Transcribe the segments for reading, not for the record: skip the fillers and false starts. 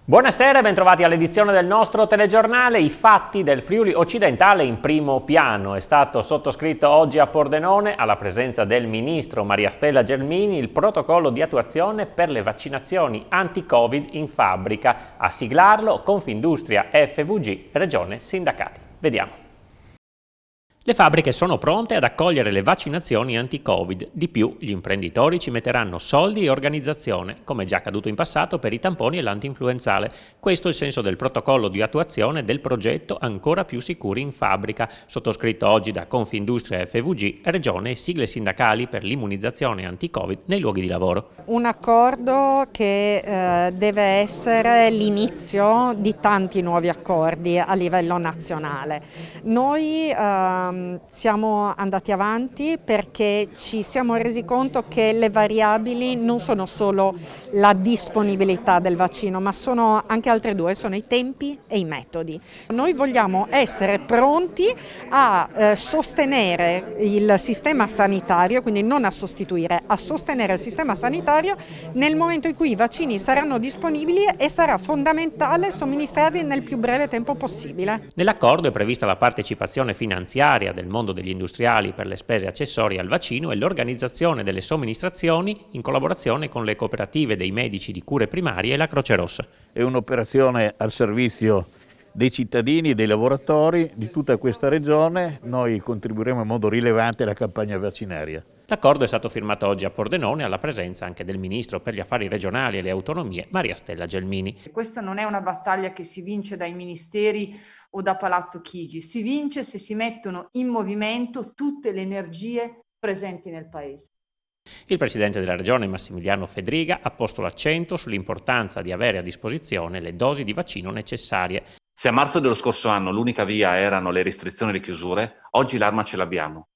Buonasera e bentrovati all'edizione del nostro telegiornale. I fatti del Friuli occidentale in primo piano. È stato sottoscritto oggi a Pordenone, alla presenza del ministro Maria Stella Gelmini, il protocollo di attuazione per le vaccinazioni anti-Covid in fabbrica. A siglarlo Confindustria, FVG, Regione, sindacati. Vediamo. Le fabbriche sono pronte ad accogliere le vaccinazioni anti-Covid. Di più, gli imprenditori ci metteranno soldi e organizzazione, come già accaduto in passato per i tamponi e l'antinfluenzale. Questo è il senso del protocollo di attuazione del progetto Ancora più sicuri in fabbrica, sottoscritto oggi da Confindustria FVG, Regione e sigle sindacali per l'immunizzazione anti-Covid nei luoghi di lavoro. Un accordo che deve essere l'inizio di tanti nuovi accordi a livello nazionale. Noi siamo andati avanti perché ci siamo resi conto che le variabili non sono solo la disponibilità del vaccino, ma sono anche altre due, sono i tempi e i metodi. Noi vogliamo essere pronti a sostenere il sistema sanitario, quindi non a sostituire, a sostenere il sistema sanitario nel momento in cui i vaccini saranno disponibili e sarà fondamentale somministrarli nel più breve tempo possibile. Nell'accordo è prevista la partecipazione finanziaria del mondo degli industriali per le spese accessorie al vaccino e l'organizzazione delle somministrazioni in collaborazione con le cooperative dei medici di cure primarie e la Croce Rossa. È un'operazione al servizio dei cittadini, dei lavoratori di tutta questa regione. Noi contribuiremo in modo rilevante alla campagna vaccinaria. L'accordo è stato firmato oggi a Pordenone alla presenza anche del Ministro per gli Affari Regionali e le Autonomie, Maria Stella Gelmini. Questa non è una battaglia che si vince dai ministeri o da Palazzo Chigi, si vince se si mettono in movimento tutte le energie presenti nel Paese. Il Presidente della Regione, Massimiliano Fedriga, ha posto l'accento sull'importanza di avere a disposizione le dosi di vaccino necessarie. Se a marzo dello scorso anno l'unica via erano le restrizioni e le chiusure, oggi l'arma ce l'abbiamo.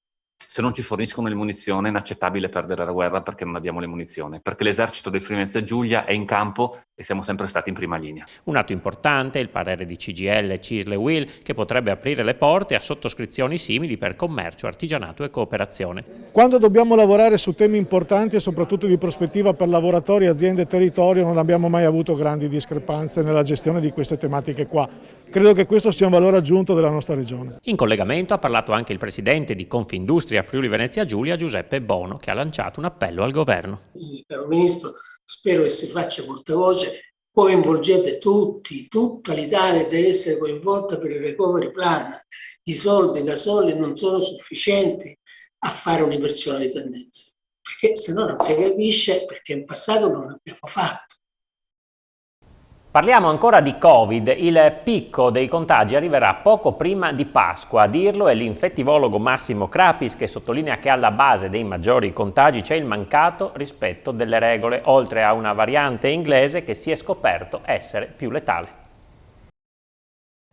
Se non ci forniscono le munizioni è inaccettabile perdere la guerra perché non abbiamo le munizioni, perché l'esercito del Friuli Venezia Giulia è in campo e siamo sempre stati in prima linea. Un atto importante, il parere di CGIL, CISL e UIL, che potrebbe aprire le porte a sottoscrizioni simili per commercio, artigianato e cooperazione. Quando dobbiamo lavorare su temi importanti e soprattutto di prospettiva per lavoratori, aziende e territorio, non abbiamo mai avuto grandi discrepanze nella gestione di queste tematiche qua. Credo che questo sia un valore aggiunto della nostra regione. In collegamento ha parlato anche il presidente di Confindustria Friuli Venezia Giulia, Giuseppe Bono, che ha lanciato un appello al governo. Caro Ministro, spero che si faccia portavoce, coinvolgete tutti, tutta l'Italia deve essere coinvolta per il recovery plan. I soldi da soli non sono sufficienti a fare un'inversione di tendenza, perché se no non si capisce perché in passato non l'abbiamo fatto. Parliamo ancora di Covid. Il picco dei contagi arriverà poco prima di Pasqua. A dirlo è l'infettivologo Massimo Crapis, che sottolinea che alla base dei maggiori contagi c'è il mancato rispetto delle regole, oltre a una variante inglese che si è scoperto essere più letale.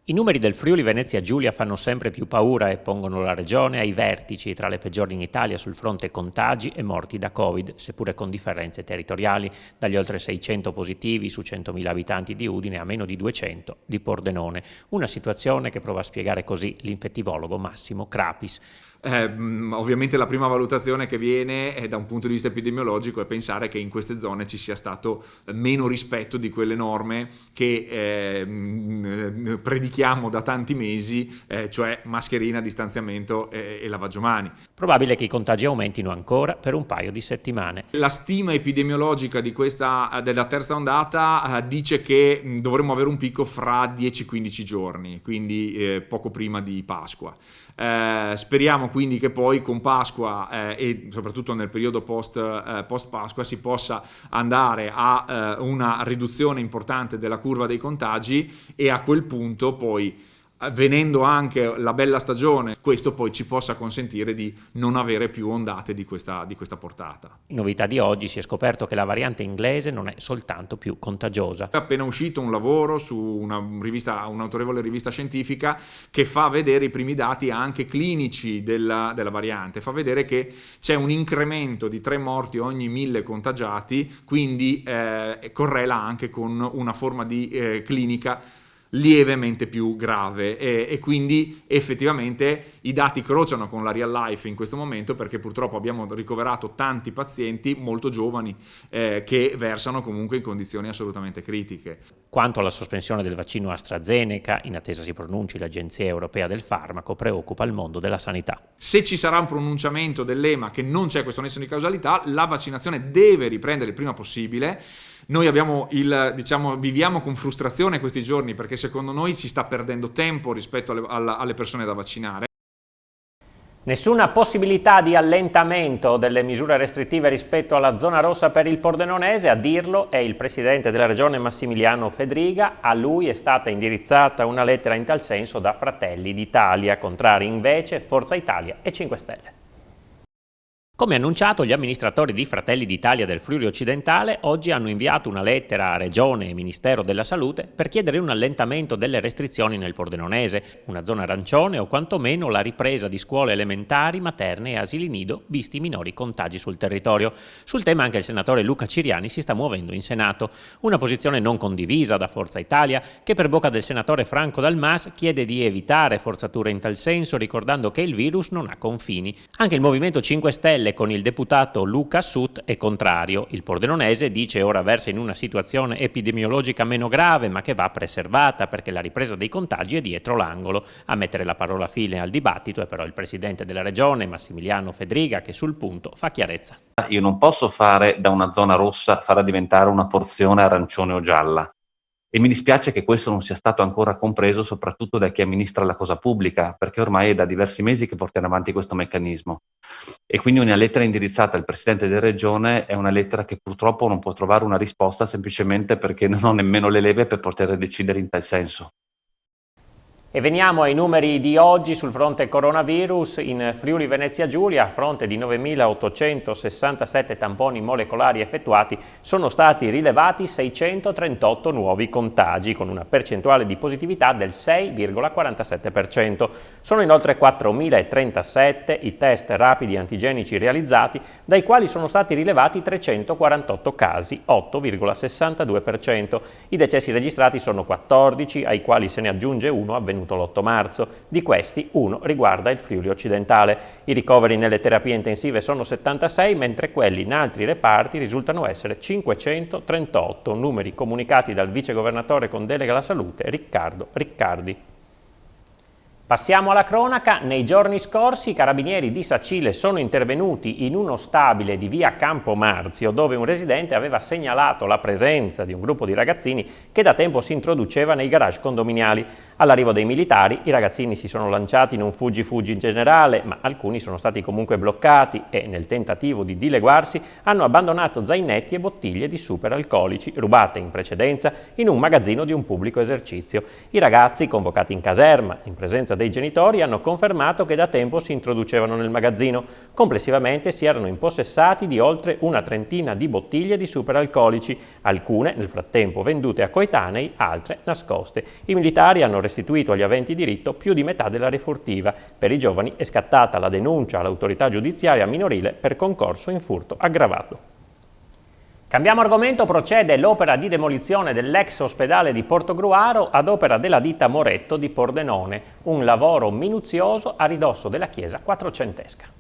I numeri del Friuli Venezia Giulia fanno sempre più paura e pongono la regione ai vertici tra le peggiori in Italia sul fronte contagi e morti da Covid, seppure con differenze territoriali, dagli oltre 600 positivi su 100.000 abitanti di Udine a meno di 200 di Pordenone. Una situazione che prova a spiegare così l'infettivologo Massimo Crapis. Ovviamente la prima valutazione che viene da un punto di vista epidemiologico è pensare che in queste zone ci sia stato meno rispetto di quelle norme che predichiamo da tanti mesi, cioè mascherina, distanziamento e lavaggio mani. Probabile che i contagi aumentino ancora per un paio di settimane. La stima epidemiologica della terza ondata dice che dovremmo avere un picco fra 10-15 giorni, quindi poco prima di Pasqua. Speriamo quindi che poi con Pasqua e soprattutto nel periodo post Pasqua si possa andare a una riduzione importante della curva dei contagi e a quel punto poi, venendo anche la bella stagione, questo poi ci possa consentire di non avere più ondate di questa portata. In novità di oggi si è scoperto che la variante inglese non è soltanto più contagiosa. È appena uscito un lavoro su un'autorevole rivista scientifica che fa vedere i primi dati anche clinici della variante, fa vedere che c'è un incremento di 3 morti ogni 1000 contagiati, quindi correla anche con una forma di clinica lievemente più grave e quindi effettivamente i dati crociano con la real life in questo momento, perché purtroppo abbiamo ricoverato tanti pazienti molto giovani che versano comunque in condizioni assolutamente critiche. Quanto alla sospensione del vaccino AstraZeneca, in attesa si pronunci l'Agenzia Europea del Farmaco, preoccupa il mondo della sanità. Se ci sarà un pronunciamento dell'EMA che non c'è questo nesso di causalità, la vaccinazione deve riprendere il prima possibile. Noi viviamo con frustrazione questi giorni perché secondo noi si sta perdendo tempo rispetto alle persone da vaccinare. Nessuna possibilità di allentamento delle misure restrittive rispetto alla zona rossa per il Pordenonese, a dirlo è il presidente della regione Massimiliano Fedriga. A lui è stata indirizzata una lettera in tal senso da Fratelli d'Italia, contrari invece Forza Italia e 5 Stelle. Come annunciato, gli amministratori di Fratelli d'Italia del Friuli Occidentale oggi hanno inviato una lettera a Regione e Ministero della Salute per chiedere un allentamento delle restrizioni nel Pordenonese, una zona arancione o quantomeno la ripresa di scuole elementari, materne e asili nido, visti i minori contagi sul territorio. Sul tema anche il senatore Luca Ciriani si sta muovendo in Senato. Una posizione non condivisa da Forza Italia che per bocca del senatore Franco Dal Mas chiede di evitare forzature in tal senso, ricordando che il virus non ha confini. Anche il Movimento 5 Stelle con il deputato Luca Sut è contrario. Il Pordenonese dice ora versa in una situazione epidemiologica meno grave ma che va preservata perché la ripresa dei contagi è dietro l'angolo. A mettere la parola fine al dibattito è però il presidente della regione Massimiliano Fedriga che sul punto fa chiarezza. Io non posso fare da una zona rossa farla diventare una porzione arancione o gialla. E mi dispiace che questo non sia stato ancora compreso soprattutto da chi amministra la cosa pubblica, perché ormai è da diversi mesi che portiamo avanti questo meccanismo. E quindi una lettera indirizzata al Presidente della Regione è una lettera che purtroppo non può trovare una risposta semplicemente perché non ho nemmeno le leve per poter decidere in tal senso. E veniamo ai numeri di oggi sul fronte coronavirus. In Friuli Venezia Giulia, a fronte di 9.867 tamponi molecolari effettuati, sono stati rilevati 638 nuovi contagi, con una percentuale di positività del 6,47%. Sono inoltre 4.037 i test rapidi antigenici realizzati, dai quali sono stati rilevati 348 casi, 8,62%. I decessi registrati sono 14, ai quali se ne aggiunge uno avvenuto l'8 marzo. Di questi, uno riguarda il Friuli Occidentale. I ricoveri nelle terapie intensive sono 76, mentre quelli in altri reparti risultano essere 538, numeri comunicati dal vicegovernatore con delega alla salute Riccardo Riccardi. Passiamo alla cronaca. Nei giorni scorsi i carabinieri di Sacile sono intervenuti in uno stabile di via Campo Marzio, dove un residente aveva segnalato la presenza di un gruppo di ragazzini che da tempo si introduceva nei garage condominiali. All'arrivo dei militari i ragazzini si sono lanciati in un fuggi-fuggi in generale, ma alcuni sono stati comunque bloccati e nel tentativo di dileguarsi hanno abbandonato zainetti e bottiglie di superalcolici rubate in precedenza in un magazzino di un pubblico esercizio. I ragazzi, convocati in caserma in presenza dei genitori, hanno confermato che da tempo si introducevano nel magazzino. Complessivamente si erano impossessati di oltre una trentina di bottiglie di superalcolici, alcune nel frattempo vendute a coetanei, altre nascoste. I militari hanno restituito agli aventi diritto più di metà della refurtiva. Per i giovani è scattata la denuncia all'autorità giudiziaria minorile per concorso in furto aggravato. Cambiamo argomento, procede l'opera di demolizione dell'ex ospedale di Portogruaro ad opera della ditta Moretto di Pordenone, un lavoro minuzioso a ridosso della chiesa quattrocentesca.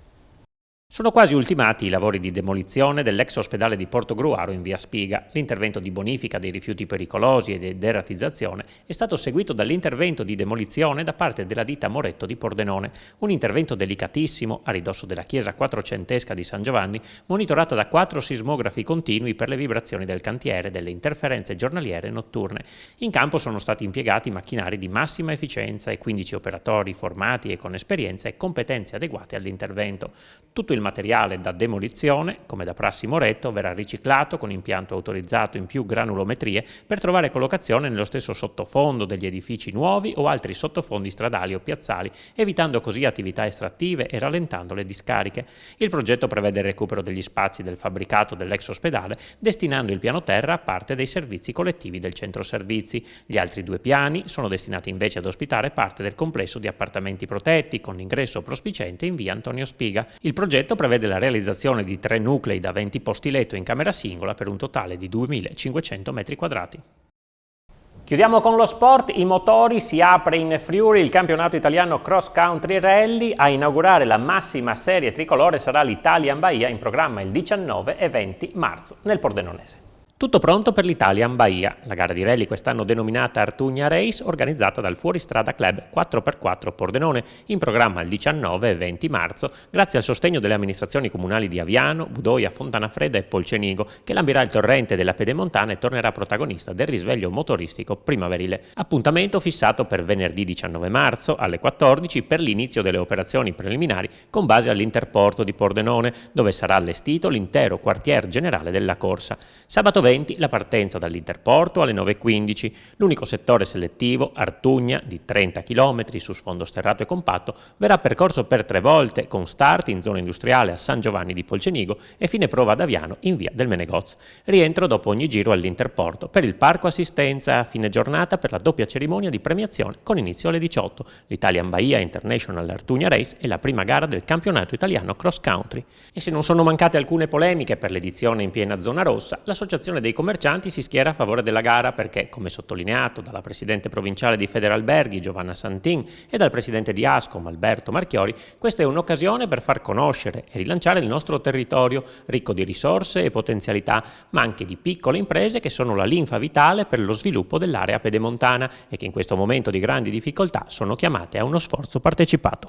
Sono quasi ultimati i lavori di demolizione dell'ex ospedale di Portogruaro in via Spiga. L'intervento di bonifica dei rifiuti pericolosi e di deratizzazione è stato seguito dall'intervento di demolizione da parte della ditta Moretto di Pordenone, un intervento delicatissimo a ridosso della chiesa quattrocentesca di San Giovanni, monitorata da 4 sismografi continui per le vibrazioni del cantiere e delle interferenze giornaliere e notturne. In campo sono stati impiegati macchinari di massima efficienza e 15 operatori formati e con esperienza e competenze adeguate all'intervento. Tutto il materiale da demolizione, come da prassi Moretto, verrà riciclato con impianto autorizzato in più granulometrie per trovare collocazione nello stesso sottofondo degli edifici nuovi o altri sottofondi stradali o piazzali, evitando così attività estrattive e rallentando le discariche. Il progetto prevede il recupero degli spazi del fabbricato dell'ex ospedale, destinando il piano terra a parte dei servizi collettivi del centro servizi. Gli altri 2 piani sono destinati invece ad ospitare parte del complesso di appartamenti protetti con l'ingresso prospiciente in via Antonio Spiga. Il progetto prevede la realizzazione di 3 nuclei da 20 posti letto in camera singola per un totale di 2.500 metri quadrati. Chiudiamo con lo sport, i motori, si apre in Friuli il campionato italiano Cross Country Rally. A inaugurare la massima serie tricolore sarà l'Italian Bahia, in programma il 19 e 20 marzo nel Pordenonese. Tutto pronto per l'Italian Bahia, la gara di rally quest'anno denominata Artugna Race, organizzata dal Fuoristrada Club 4x4 Pordenone, in programma il 19 e 20 marzo, grazie al sostegno delle amministrazioni comunali di Aviano, Budoia, Fontanafredda e Polcenigo, che lambirà il torrente della Pedemontana e tornerà protagonista del risveglio motoristico primaverile. Appuntamento fissato per venerdì 19 marzo alle 14 per l'inizio delle operazioni preliminari con base all'Interporto di Pordenone, dove sarà allestito l'intero quartier generale della corsa. Sabato 20 la partenza dall'Interporto alle 9:15. L'unico settore selettivo, Artugna, di 30 km su sfondo sterrato e compatto, verrà percorso per 3 volte, con start in zona industriale a San Giovanni di Polcenigo e fine prova ad Aviano in via del Menegoz. Rientro dopo ogni giro all'Interporto per il parco assistenza a fine giornata per la doppia cerimonia di premiazione con inizio alle 18. L'Italian Bahia International Artugna Race è la prima gara del campionato italiano cross country. E se non sono mancate alcune polemiche per l'edizione in piena zona rossa, l'associazione dei commercianti si schiera a favore della gara perché, come sottolineato dalla presidente provinciale di Federalberghi Giovanna Santin e dal presidente di Ascom Alberto Marchiori, questa è un'occasione per far conoscere e rilanciare il nostro territorio ricco di risorse e potenzialità, ma anche di piccole imprese che sono la linfa vitale per lo sviluppo dell'area pedemontana e che in questo momento di grandi difficoltà sono chiamate a uno sforzo partecipato.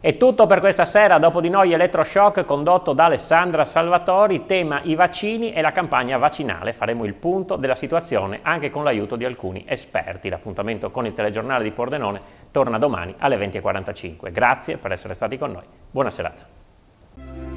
È tutto per questa sera, dopo di noi Elettroshock condotto da Alessandra Salvatori, tema i vaccini e la campagna vaccinale. Faremo il punto della situazione anche con l'aiuto di alcuni esperti. L'appuntamento con il telegiornale di Pordenone torna domani alle 20:45. Grazie per essere stati con noi. Buona serata.